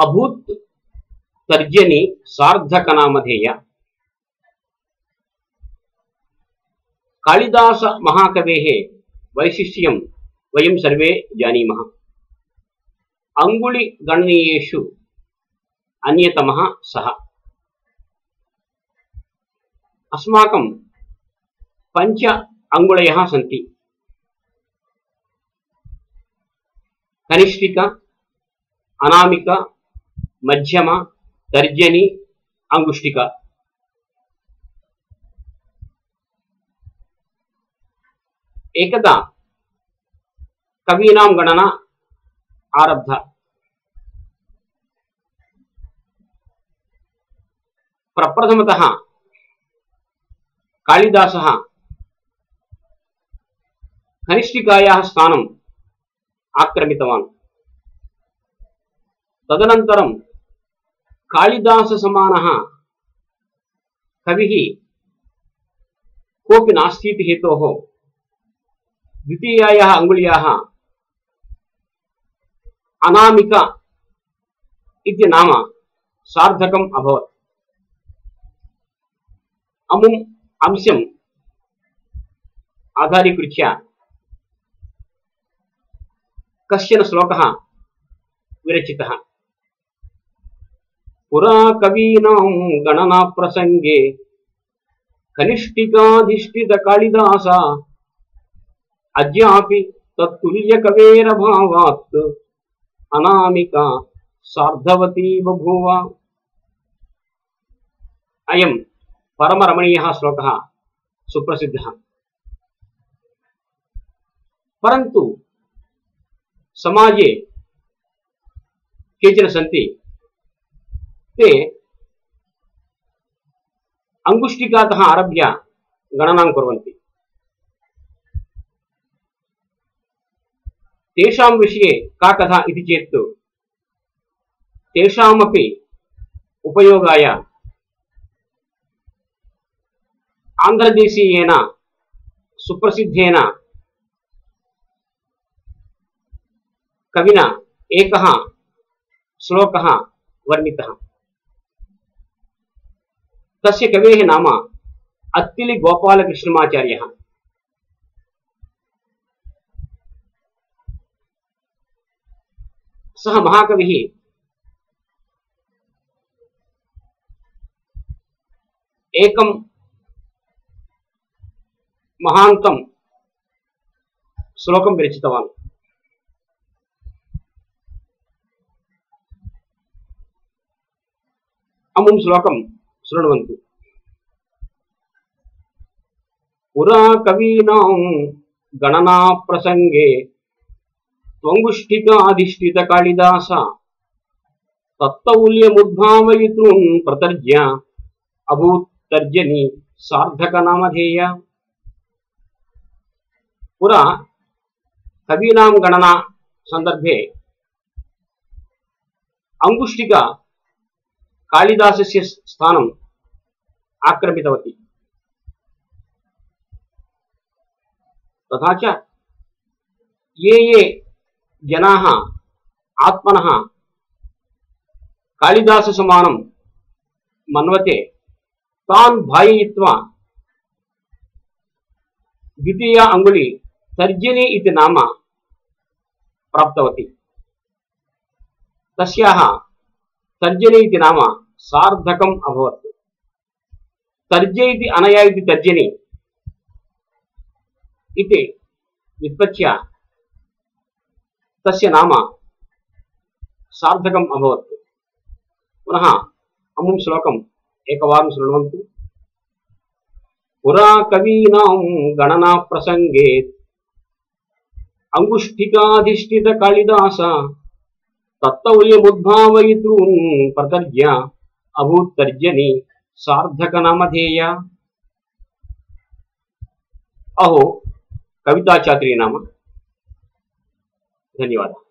अभूत तर्जनी सार्धक नामधेय। कालिदास महाकवेः वैशिष्ट्यं वयं सर्वे जानीमः। अंगुली गणनीयेषु अन्यतमः सः। अस्माकं पंच अंगुलयः सन्ति। कनिष्ठिका, अनामिका, मध्यमा, तर्जनी, अंगुष्ठिका। एकदा कवीनां गणना आरब्धा। प्रप्रथमतः कालिदासः कनिष्ठिकायाः स्थानम् आक्रमितवान्। तदनन्तरं कालिदास समानः कविः कोऽपि नास्ति इति हेतोः द्वितीयायाः अंगुल्याः अनामिका इति नाम सार्थकम् अभवत्। अमुम् अंशम् आधारीकृत्य कश्चन श्लोकः विरचितः। पुरा कवीनां गणना प्रसंगे कनिष्ठिकाधिष्ठित कालिदास अद्यापि तत्तुल्य कवेरभावात् अनामिका सार्धवती बभूव। अयं परमरमणीयः श्लोकः सुप्रसिद्धः। परन्तु समाजे केचन सन्ति ते अंगुष्ठिकातः आरभ्य गणनां कुर्वन्ति। तेषां विषये का कथा इति चेत् तेषामपि उपयोगाय आन्ध्रदेशीयेन सुप्रसिद्धेन कविना एकः श्लोकः वर्णितः। तस्य कवेः नाम अत्तिलि गोपालकृष्णमाचार्यः। सः महाकविः एकं महान्तं श्लोकं विरचितवान्। अमुं श्लोकं शृण्वन्तु। पुरा कवीनां गणना प्रसंगे त्वंगुष्ठिकाधिष्ठित कालिदास तत्तौल्यमुद्भावयितॄन् प्रतर्ज्य अभूत् तर्जनी सार्धक नामधेय। पुरा कवीनां गणना संदर्भे अंगुष्ठिका कालिदासस्य स्थानम् आक्रमितवती। तथा च ये जनाः आत्मनः कालिदास समानं मन्वते तान् भाययित्वा द्वितीया अंगुली तर्जनी इति नाम प्राप्तवती। तस्याः तर्जनी इति नाम सार्धकम् अभवत्। तर्जे इति अनया इति तर्जनी इति व्युत्पत्त्या तस्य नाम सार्धकम् अभवत्। पुनः अमुं श्लोकम् एकवारं शृण्वन्तु। पुरा कवीनां गणना प्रसंगे अंगुष्ठिकाधिष्ठित कालिदास तत्तौल्यमुद्भावयितॄन् प्रतर्ज्य अभूत् तर्जनी सार्धक नामधेय। अहो कविताचात्री नाम। धन्यवादः।